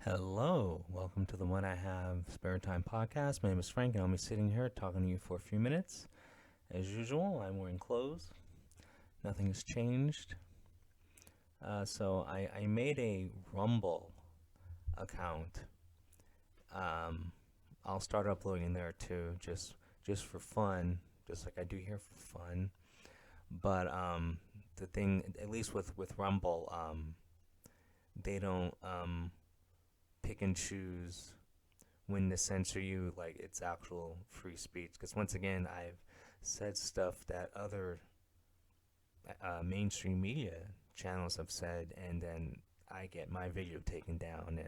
Hello, welcome to the When I Have Spare Time podcast. My name is Frank, and I'll be sitting here talking to you for a few minutes. As usual, I'm wearing clothes. Nothing has changed. So I made a Rumble account. Um, I'll start uploading there too, just for fun, just like I do here for fun. But the thing, at least with Rumble, they don't pick and choose when to censor you, like it's actual free speech. Because once again, I've said stuff that other mainstream media channels have said, and then I get my video taken down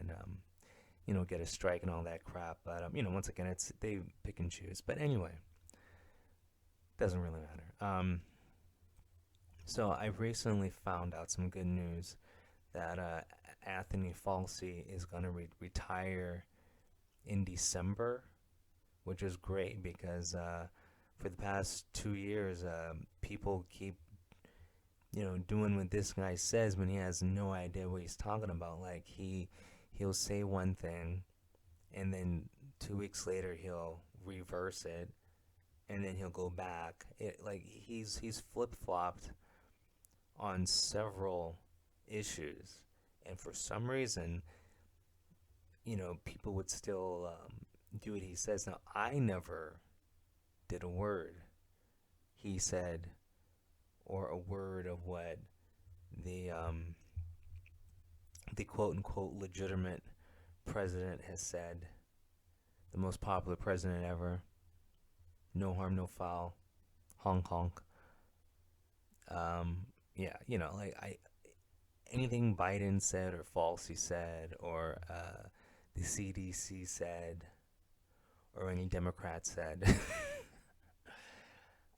and get a strike and all that crap. But once again, it's they pick and choose. But anyway, doesn't really matter. So I recently found out some good news that Anthony Falsey is gonna retire in December, which is great because for the past 2 years, people keep doing what this guy says when he has no idea what he's talking about. Like he'll say one thing, and then 2 weeks later he'll reverse it, and then he'll go back. He's flip flopped on several issues, and for some reason, people would still do what he says. Now, I never did a word he said or a word of what the the quote unquote legitimate president has said. The most popular president ever. No harm, no foul. Honk honk. Yeah, like I anything Biden said or Falsey said or the CDC said or any Democrat said,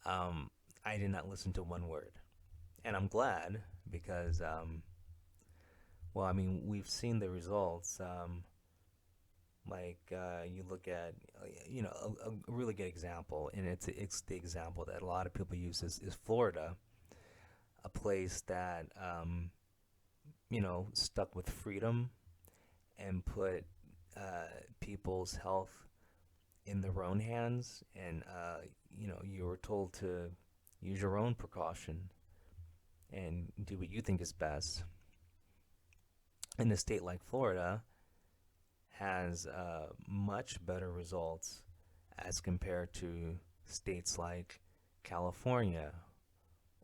um, I did not listen to one word, and I'm glad because, well, I mean, we've seen the results. You look at, a really good example, and it's the example that a lot of people use is Florida, a place that stuck with freedom and put people's health in their own hands, and you were told to use your own precaution and do what you think is best. And a state like Florida has much better results as compared to states like California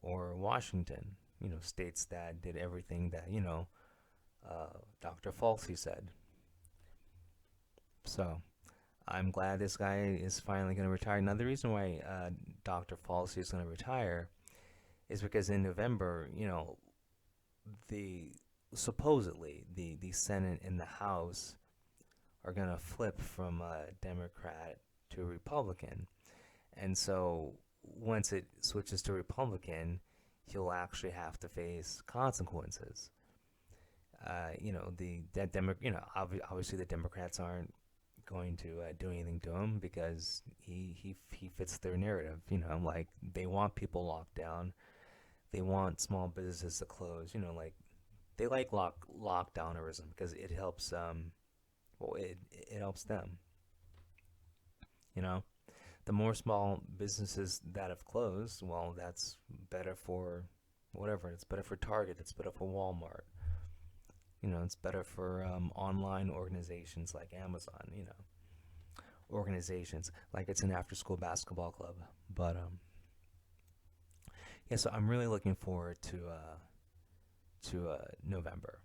or Washington. States that did everything that Dr. Falsey said. So I'm glad this guy is finally going to retire. Now, the reason why Dr. Falsey is going to retire is because in November, the supposedly the Senate and the House are going to flip from a Democrat to a Republican. And so once it switches to Republican, he'll actually have to face consequences. The that Demo- obviously the Democrats aren't going to do anything to him because he fits their narrative. Like they want people locked down, they want small businesses to close. Like they like lockdownerism because it helps. It helps them. You know, the more small businesses that have closed, well, that's better for whatever. It's better for Target. It's better for Walmart. It's better for online organizations like Amazon. Organizations like it's an after-school basketball club. But yeah, so I'm really looking forward to November,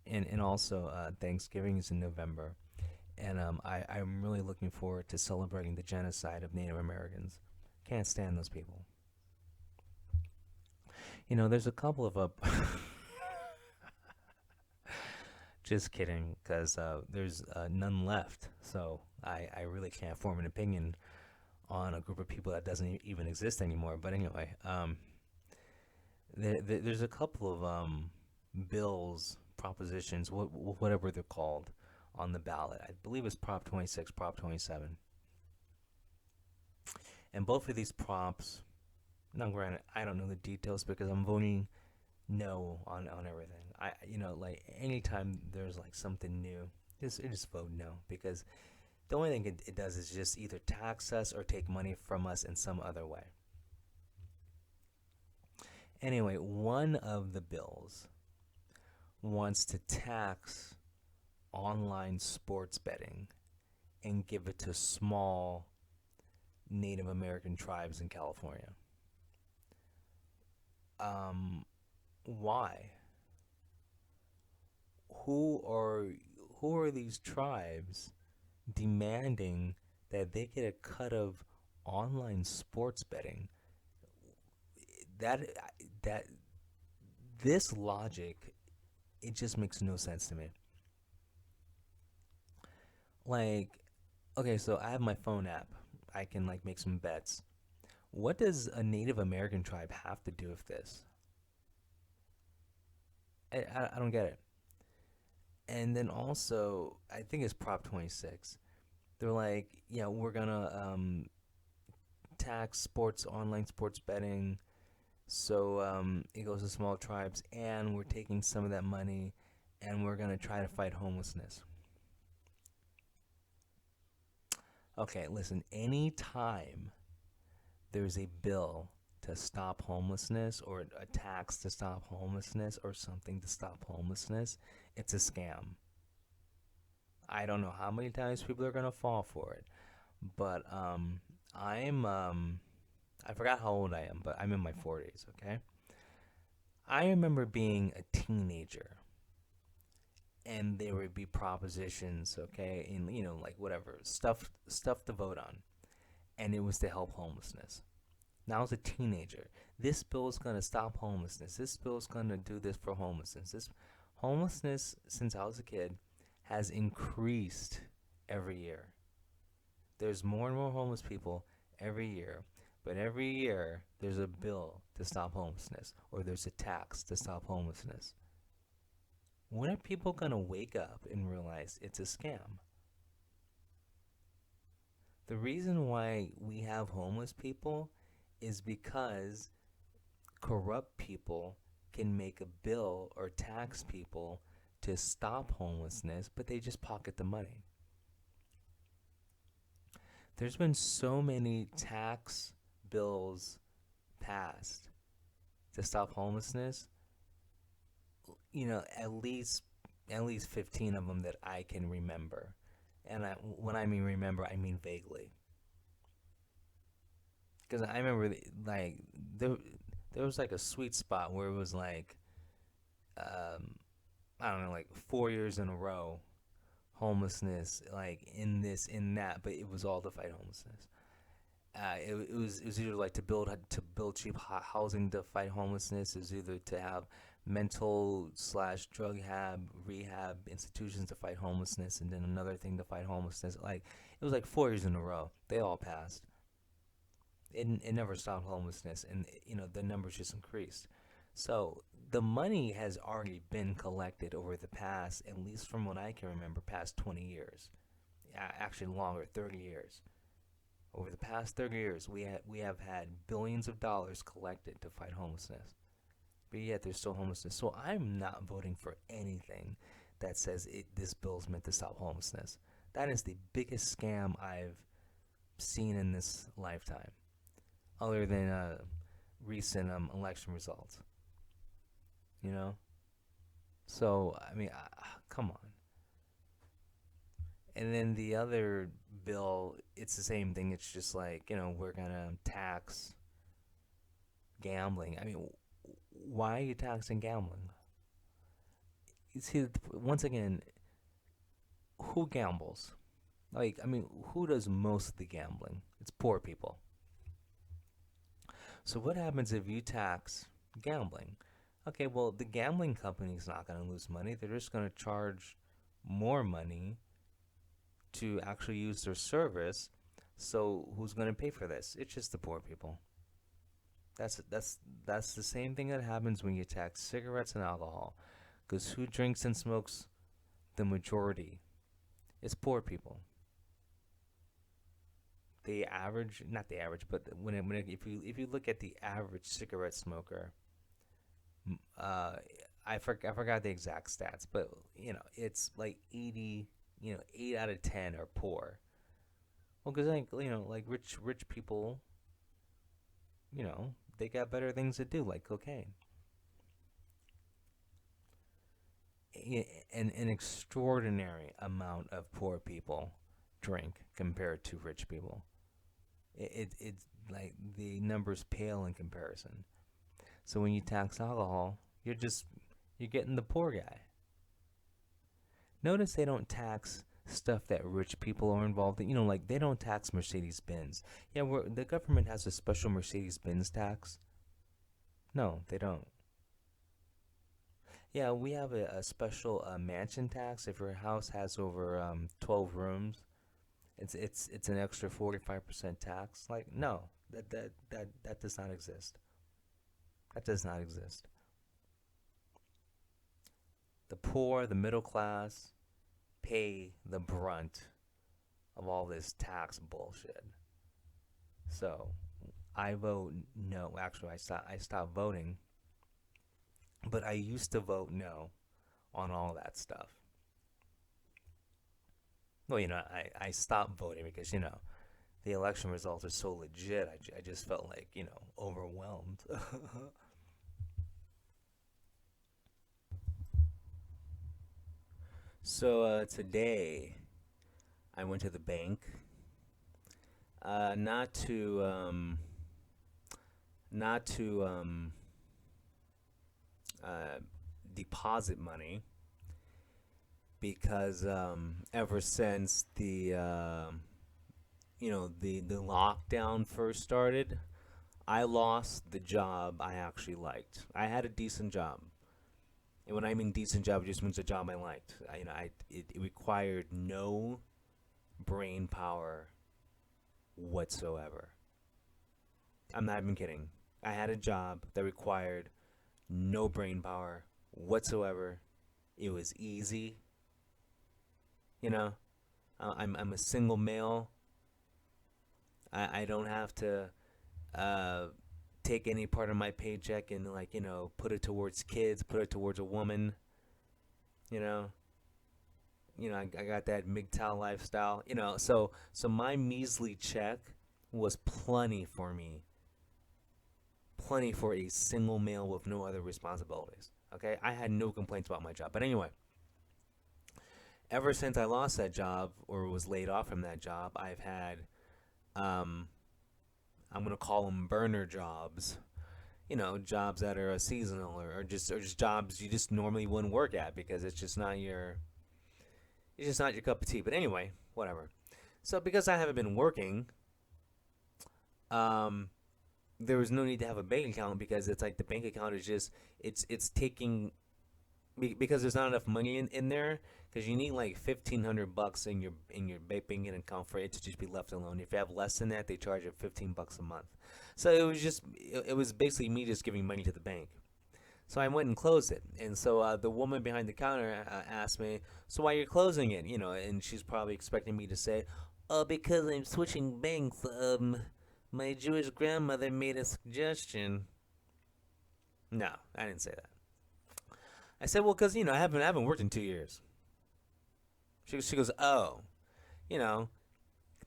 and also Thanksgiving is in November, and I'm really looking forward to celebrating the genocide of Native Americans. Can't stand those people. There's a couple of just kidding, because there's none left. So I really can't form an opinion on a group of people that doesn't even exist anymore. But anyway, there's a couple of bills, propositions, whatever they're called, on the ballot. I believe it's Prop 26, Prop 27. And both of these props, now granted, I don't know the details because I'm voting no on everything. like anytime there's like something new, just vote no, because the only thing it does is just either tax us or take money from us in some other way. Anyway, one of the bills wants to tax online sports betting and give it to small Native American tribes in California. Why? Who are who are these tribes demanding that they get a cut of online sports betting? That that this logic, it just makes no sense to me. Like, okay, so I have my phone app. I can like make some bets. What does a Native American tribe have to do with this? I don't get it. And then also, I think it's Prop 26. They're like, yeah, we're gonna tax sports, online sports betting, so it goes to small tribes, and we're taking some of that money, and we're gonna try to fight homelessness. Okay, listen. Anytime there's a bill to stop homelessness, or a tax to stop homelessness, or something to stop homelessness, it's a scam. I don't know how many times people are gonna fall for it, but I'm I forgot how old I am, but I'm in my 40s. Okay, I remember being a teenager, and there would be propositions. Okay, and like whatever stuff to vote on, and it was to help homelessness. Now as a teenager, this bill is gonna stop homelessness. This bill is gonna do this for homelessness. This homelessness since I was a kid has increased every year. There's more and more homeless people every year, but every year there's a bill to stop homelessness, or there's a tax to stop homelessness. When are people gonna wake up and realize it's a scam? The reason why we have homeless people is because corrupt people can make a bill or tax people to stop homelessness, but they just pocket the money. There's been so many tax bills passed to stop homelessness. At least 15 of them that I can remember. And when I mean remember, I mean vaguely. Because I remember like there there was like a sweet spot where it was like um I don't know, like 4 years in a row, homelessness, like in this, in that, but it was all to fight homelessness. It was either like to build cheap housing to fight homelessness. It was either to have mental slash drug rehab institutions to fight homelessness, and then another thing to fight homelessness. Like it was like 4 years in a row. They all passed. It never stopped homelessness, and the numbers just increased. So the money has already been collected over the past, at least from what I can remember, past 20 years. Actually longer, 30 years. Over the past 30 years, we have had billions of dollars collected to fight homelessness. But yet there's still homelessness. So I'm not voting for anything that says this bill is meant to stop homelessness. That is the biggest scam I've seen in this lifetime, other than recent election results. You know. So I mean, come on. And then the other bill, it's the same thing. It's just like we're gonna tax gambling. I mean, why are you taxing gambling? You see, once again, who gambles? Like, I mean, who does most of the gambling? It's poor people. So what happens if you tax gambling? Okay, well, the gambling company's not going to lose money. They're just going to charge more money to actually use their service. So who's going to pay for this? It's just the poor people. That's the same thing that happens when you tax cigarettes and alcohol. Because who drinks and smokes the majority? It's poor people. The average, not the average, but if you look at the average cigarette smoker, uh, I forgot the exact stats, but it's like 80, 8 out of 10 are poor. Well, because like like rich people, they got better things to do, like cocaine. An extraordinary amount of poor people drink compared to rich people. It's like the numbers pale in comparison. So when you tax alcohol, you're getting the poor guy. Notice they don't tax stuff that rich people are involved in. Like they don't tax Mercedes Benz. Yeah, the government has a special Mercedes Benz tax. No, they don't. Yeah, we have a special mansion tax if your house has over 12 rooms. It's an extra 45% tax. Like no, that does not exist. That does not exist. The poor, the middle class, pay the brunt of all this tax bullshit. So I vote no. Actually, I stopped voting, but I used to vote no on all that stuff. Well, I stopped voting because the election results are so legit. I just felt like overwhelmed. So today I went to the bank, not to not to uh, deposit money because ever since the lockdown first started, I lost the job I actually liked. I had a decent job. And when I mean decent job, it just means a job I liked. It required no brain power whatsoever. I'm not even kidding. I had a job that required no brain power whatsoever. It was easy. You know, I'm a single male. I don't have to uh, take any part of my paycheck and like put it towards kids, put it towards a woman. You know, I got that MGTOW lifestyle. So my measly check was plenty for a single male with no other responsibilities. Okay, I had no complaints about my job. But anyway, ever since I lost that job or was laid off from that job, I've had um, I'm gonna call them burner jobs. Jobs that are seasonal or just jobs you just normally wouldn't work at because it's just not your cup of tea. But anyway, whatever. So because I haven't been working, um, there was no need to have a bank account because it's like the bank account is just it's taking because there's not enough money in there because you need like $1,500 in your banking account for it to just be left alone. If you have less than that, they charge you $15 a month. So it was basically me just giving money to the bank. So I went and closed it, and so the woman behind the counter asked me, "So why you're closing it?" And she's probably expecting me to say, "Oh, because I'm switching banks. My Jewish grandmother made a suggestion." No, I didn't say that. I said, "Well, because I haven't worked in 2 years." She goes, "Oh, you know,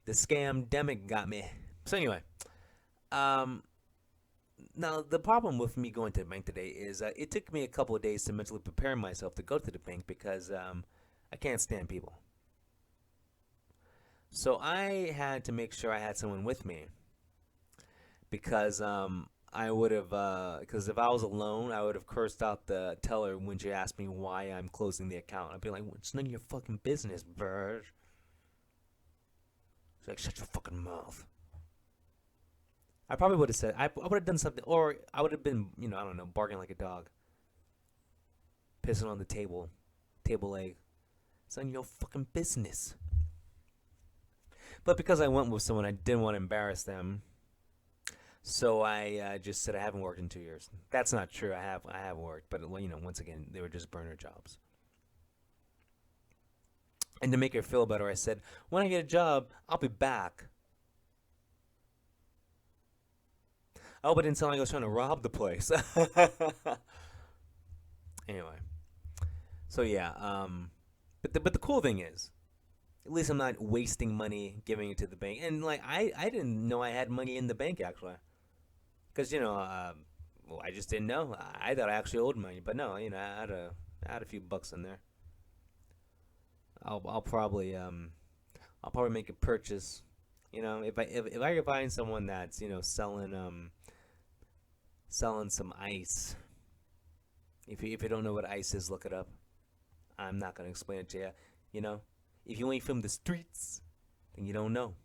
the scam demic got me." So anyway, um, now the problem with me going to the bank today is it took me a couple of days to mentally prepare myself to go to the bank because I can't stand people. So I had to make sure I had someone with me because I would have because if I was alone, I would have cursed out the teller when she asked me why I'm closing the account. I'd be like, "Well, it's none of your fucking business, bird." She's like, "Shut your fucking mouth." I probably would have said I would have done something, or I would have been I don't know, barking like a dog, pissing on the table leg. It's none of your fucking business. But because I went with someone, I didn't want to embarrass them, so I just said I haven't worked in 2 years. That's not true. I have worked, but well, once again, they were just burner jobs. And to make her feel better, I said, when I get a job, I'll be back. Oh, but it didn't sound like I was trying to rob the place. Anyway, so yeah, but the cool thing is, at least I'm not wasting money giving it to the bank. And like I didn't know I had money in the bank actually, because well, I just didn't know. I thought I actually owed money, but no, I had a few bucks in there. I'll probably I'll probably make a purchase. If I could find someone that's selling some ice. If you don't know what ice is, look it up. I'm not gonna explain it to you. You know, if you ain't from the streets, then you don't know.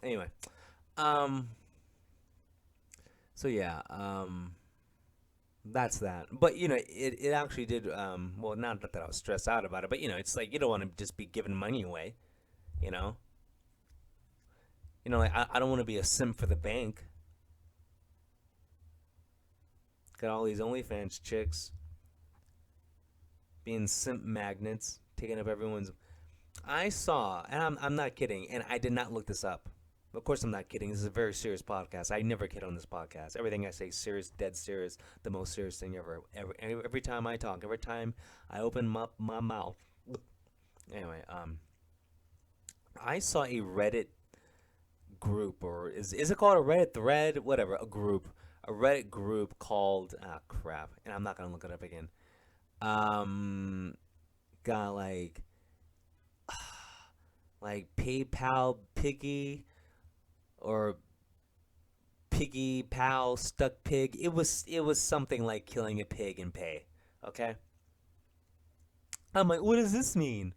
Anyway, um, so yeah, that's that. But it actually did. Well, not that I was stressed out about it, but it's like you don't want to just be giving money away. You know, like I don't want to be a simp for the bank. Got all these OnlyFans chicks being simp magnets, taking up everyone's. I saw, and I'm not kidding, and I did not look this up. Of course, I'm not kidding. This is a very serious podcast. I never kid on this podcast. Everything I say is serious, dead serious, the most serious thing ever. Every time I talk, every time I open my mouth. Anyway, I saw a Reddit group, or is it called a Reddit thread? Whatever, a Reddit group called crap, and I'm not gonna look it up again. Um, got like PayPal Piggy or Piggy Pal Stuck Pig. It was something like killing a pig in pay. Okay, I'm like, what does this mean?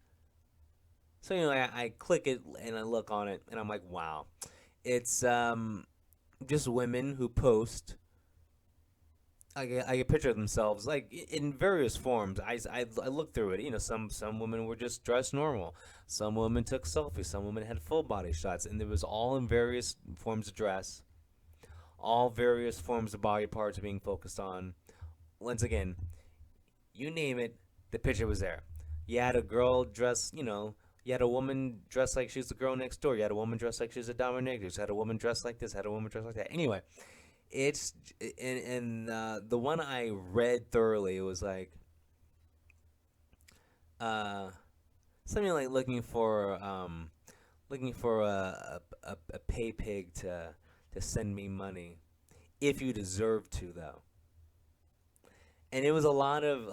So I click it and I look on it and I'm like, wow, it's just women who post. I get a picture of themselves like in various forms. I looked through it. Some women were just dressed normal. Some women took selfies. Some women had full body shots, and it was all in various forms of dress, all various forms of body parts being focused on. Once again, you name it, the picture was there. You had a girl dressed, you had a woman dressed like she was the girl next door. You had a woman dressed like she was a dominatrix. You had a woman dressed like this. Had a woman dressed like that. Anyway, it's and the one I read thoroughly, it was like uh something like looking for a pay pig to send me money if you deserve to though. And it was a lot of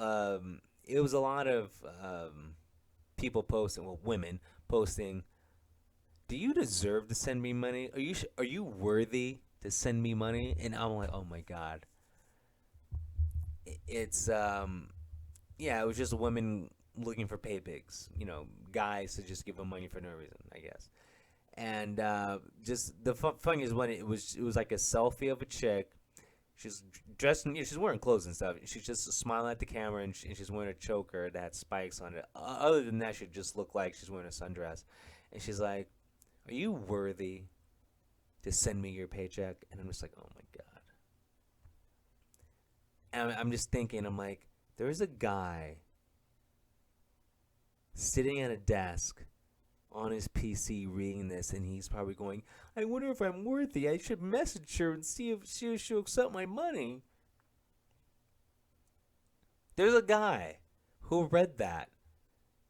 people posting, well, women posting, do you deserve to send me money? Are you worthy to send me money? And I'm like, oh my god. It's yeah, it was just women looking for pay pigs, guys to just give them money for no reason, I guess. And just the funny is when it was like a selfie of a chick. She's dressed in, she's wearing clothes and stuff. She's just smiling at the camera, and she's wearing a choker that had spikes on it. Other than that, she just looked like she's wearing a sundress. And she's like, "Are you worthy to send me your paycheck?" And I'm just like, "Oh my god." And I'm just thinking, I'm like, there's a guy sitting at a desk on his PC reading this, and he's probably going, I wonder if I'm worthy. I should message her and see if she'll accept my money. There's a guy who read that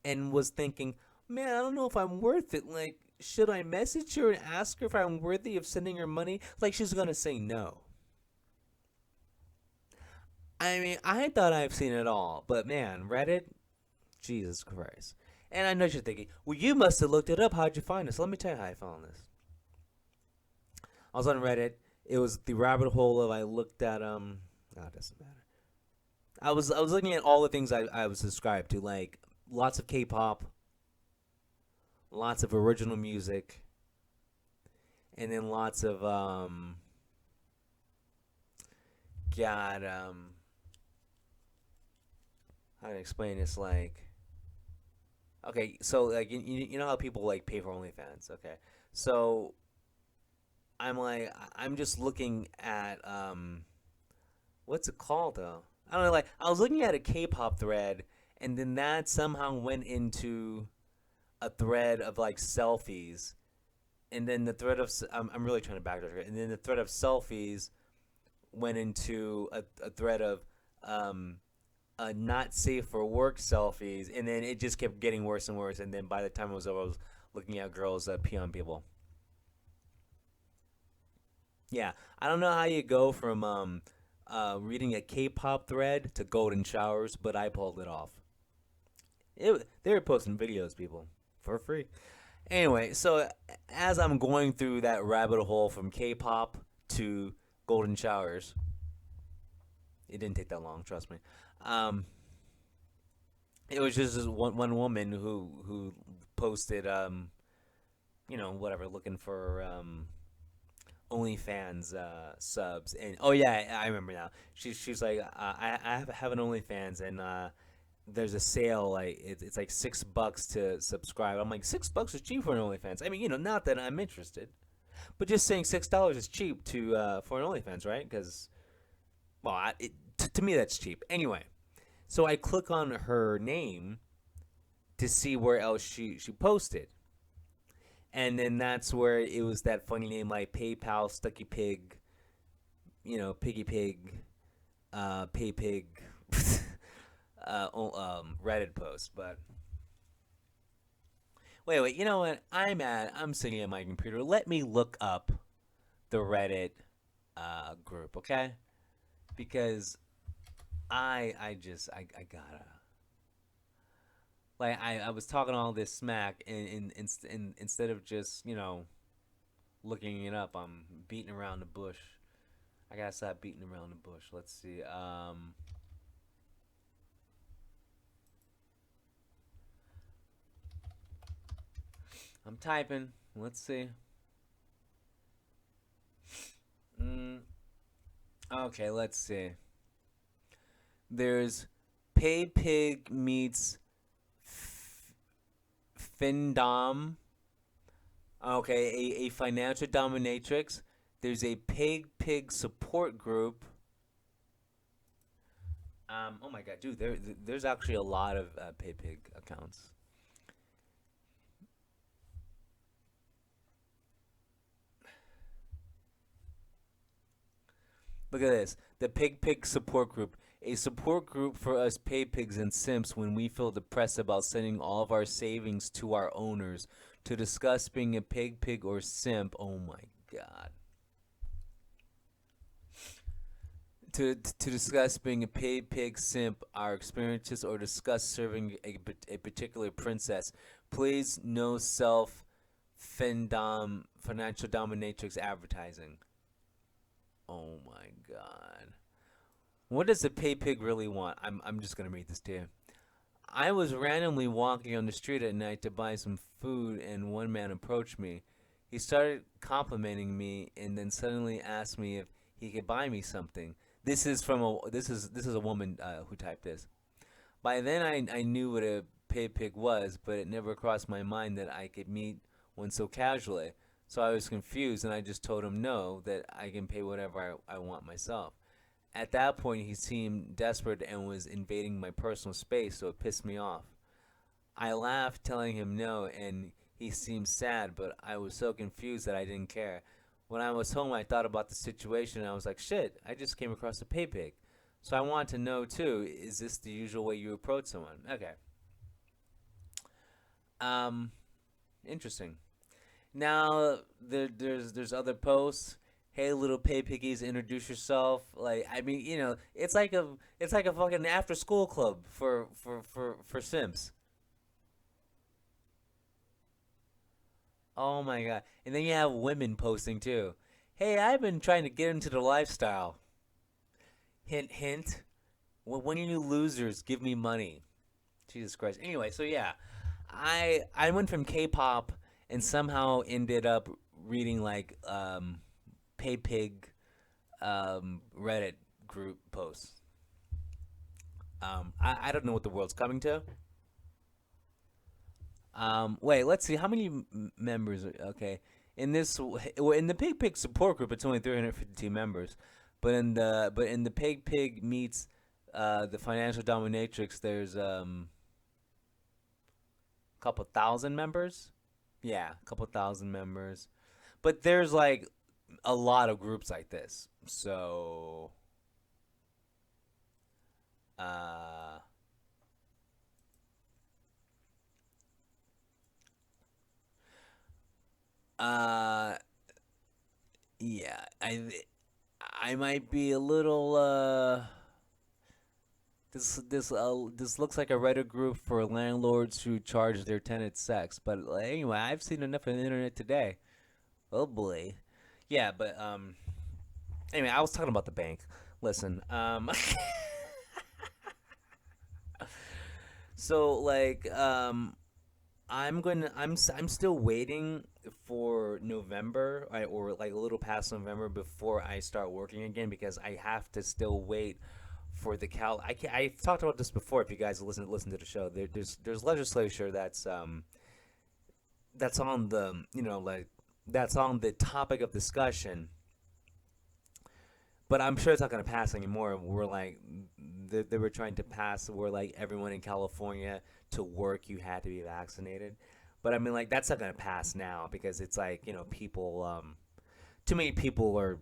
and was thinking, man, I don't know if I'm worth it. Like, should I message her and ask her if I'm worthy of sending her money? Like, she's going to say no. I mean, I thought I've seen it all, but man, Reddit, Jesus Christ. And I know you're thinking, well, you must have looked it up. How'd you find this? Let me tell you how I found this. I was on Reddit. It was the rabbit hole of I looked at oh, it doesn't matter. I was looking at all the things I was subscribed to, like lots of K-pop, lots of original music, and then lots of God how to explain this, like, okay, so like you know how people like pay for OnlyFans, okay? So I'm just looking at what's it called though? I don't know. Like I was looking at a K-pop thread, and then that somehow went into a thread of like selfies, and then the thread of I'm really trying to backtrack, and then the thread of selfies went into a thread of um, not safe for work selfies, and then it just kept getting worse and worse. And then by the time it was over, I was looking at girls pee on people. Yeah, I don't know how you go from reading a K-pop thread to golden showers, but I pulled it off. They were posting videos, people, for free. Anyway, so as I'm going through that rabbit hole from K-pop to golden showers, it didn't take that long, trust me. Um, it was just this one woman who posted whatever, looking for OnlyFans subs, and oh yeah, I remember now. She's like, have an OnlyFans, and there's a sale, like it's like $6 to subscribe. I'm like, $6 is cheap for an OnlyFans. I mean, not that I'm interested, but just saying $6 is cheap to for an OnlyFans, right? Because well, to me that's cheap. Anyway, so I click on her name to see where else she posted. And then that's where it was that funny name like PayPal, Stucky Pig, Piggy Pig, Pay Pig, Reddit post. But wait, you know what? I'm sitting at my computer. Let me look up the Reddit group, okay? Because I gotta. Like I was talking all this smack, and instead of just looking it up, I'm beating around the bush. I gotta stop beating around the bush. Let's see. I'm typing. Let's see. Mm, okay, let's see. There's Pay Pig meets Findom. Okay, a financial dominatrix. There's a pig support group. Oh my god, dude, there's actually a lot of pay pig accounts. Look at this. The pig support group. A support group for us pay pigs and simps when we feel depressed about sending all of our savings to our owners to discuss being a pig or simp. Oh my god. To discuss being a paid pig simp, our experiences, or discuss serving a particular princess. Please, no self financial dominatrix advertising. Oh my god. What does a pay pig really want? I'm just gonna read this to you. I was randomly walking on the street at night to buy some food, and one man approached me. He started complimenting me, and then suddenly asked me if he could buy me something. This is a woman who typed this. By then, I knew what a pay pig was, but it never crossed my mind that I could meet one so casually. So I was confused, and I just told him no, that I can pay whatever I want myself. At that point, he seemed desperate and was invading my personal space, so it pissed me off. I laughed, telling him no, and he seemed sad, but I was so confused that I didn't care. When I was home, I thought about the situation, and I was like, shit, I just came across a pay pig. So I want to know, too, is this the usual way you approach someone? Okay. Um, Interesting. Now, there's other posts. Hey, little pay piggies, introduce yourself. Like, I mean, it's like a fucking after school club for Sims. Oh my god! And then you have women posting too. Hey, I've been trying to get into the lifestyle. Hint, hint. When you losers give me money. Jesus Christ. Anyway, so yeah, I went from K-pop and somehow ended up reading like pay pig Reddit group posts. I don't know what the world's coming to. Wait, let's see how many members. Okay, in the Pig Pig support group, it's only 352 members, but in the Pig Pig meets the financial dominatrix, there's a couple thousand members. Yeah, a couple thousand members, but there's like a lot of groups like this. So, uh, uh, yeah, I might be a little this looks like a Reddit group for landlords who charge their tenants sex. But anyway, I've seen enough on the internet today. Oh boy, yeah. But anyway, I was talking about the bank. Listen, so like I'm still waiting for November, or like a little past November before I start working again because I have to still wait for the Cal. I've talked about this before. If you guys listen to the show, there's legislature that's on the like that's on the topic of discussion, but I'm sure it's not going to pass anymore. We're like they were trying to pass where like everyone in California to work you had to be vaccinated, but I mean like that's not going to pass now because it's like people too many people are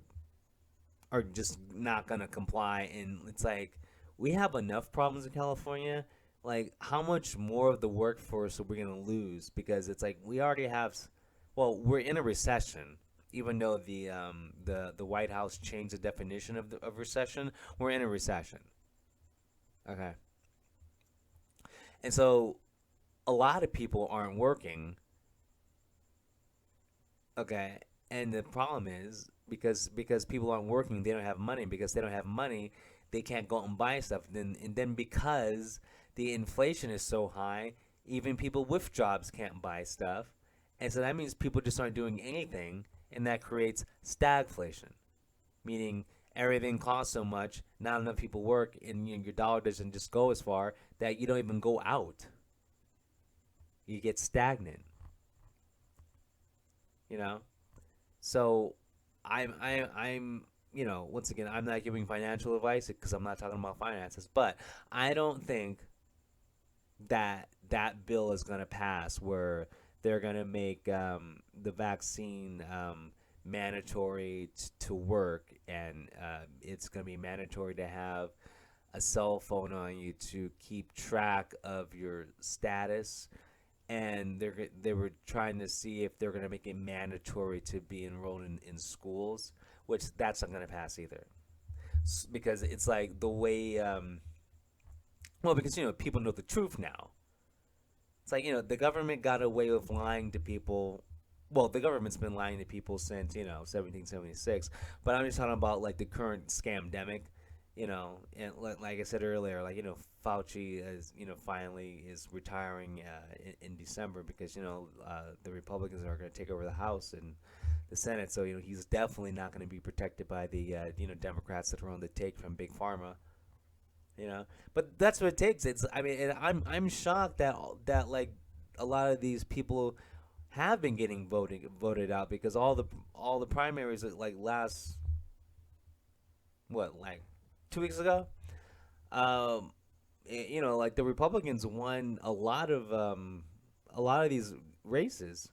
just not going to comply, and it's like we have enough problems in California. Like how much more of the workforce are we going to lose because it's like we already have well, we're in a recession. Even though the White House changed the definition of recession, we're in a recession. Okay, and so a lot of people aren't working. Okay, and the problem is because people aren't working, they don't have money. Because they don't have money, they can't go out and buy stuff. And then because the inflation is so high, even people with jobs can't buy stuff, and so that means people just aren't doing anything, and that creates stagflation, meaning everything costs so much, not enough people work, and your dollar doesn't just go as far that you don't even go out. You get stagnant, you know. So I'm once again I'm not giving financial advice because I'm not talking about finances, but I don't think that bill is going to pass where they're going to make the vaccine mandatory to work, and it's going to be mandatory to have a cell phone on you to keep track of your status, and they were trying to see if they're going to make it mandatory to be enrolled in schools, which that's not going to pass either. Because it's like the way well, because people know the truth now. It's like the government got away with lying to people. Well, the government's been lying to people since 1776, but I'm just talking about like the current scamdemic. And like I said earlier, like Fauci is finally is retiring in December because the Republicans are going to take over the House and the Senate, so he's definitely not going to be protected by the Democrats that are on the take from Big Pharma. But that's what it takes. It's I mean, and I'm shocked that like a lot of these people have been getting voted out because all the primaries like last what like 2 weeks ago. Um, like the Republicans won a lot of these races.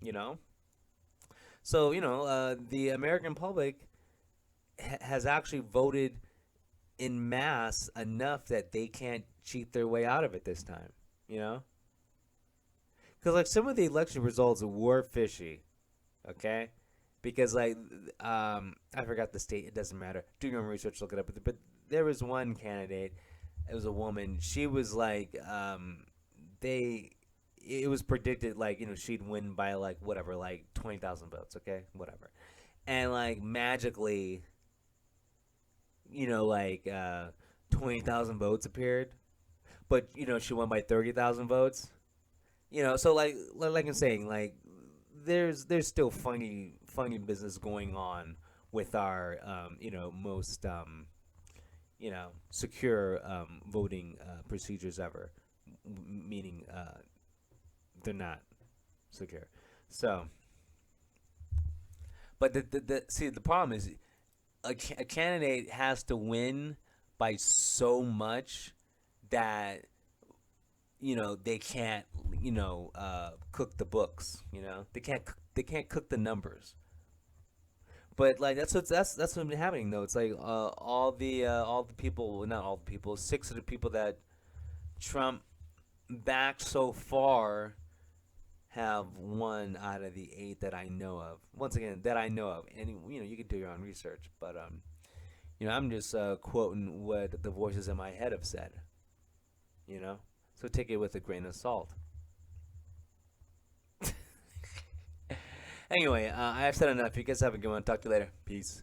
You know, so the American public has actually voted in mass enough that they can't cheat their way out of it this time. You know, because like some of the election results were fishy. Okay, because like I forgot the state. It doesn't matter. Do your own research. Look it up. But there was one candidate. It was a woman. She was like they. It was predicted like she'd win by like whatever like 20,000 votes. Okay, whatever, and like magically, like 20,000 votes appeared, but she won by 30,000 votes. So like I'm saying, like there's still funny business going on with our most secure voting procedures ever, meaning they're not secure. So, but the see the problem is a candidate has to win by so much that they can't cook the books. They can't cook the numbers. But like that's what's been happening though. It's like all the people, well, not all the people, six of the people that Trump backed so far have one out of the eight that I know of. Once again, that I know of, and you can do your own research, but I'm just quoting what the voices in my head have said. So take it with a grain of salt. Anyway, I have said enough. You guys have a good one. Talk to you later. Peace.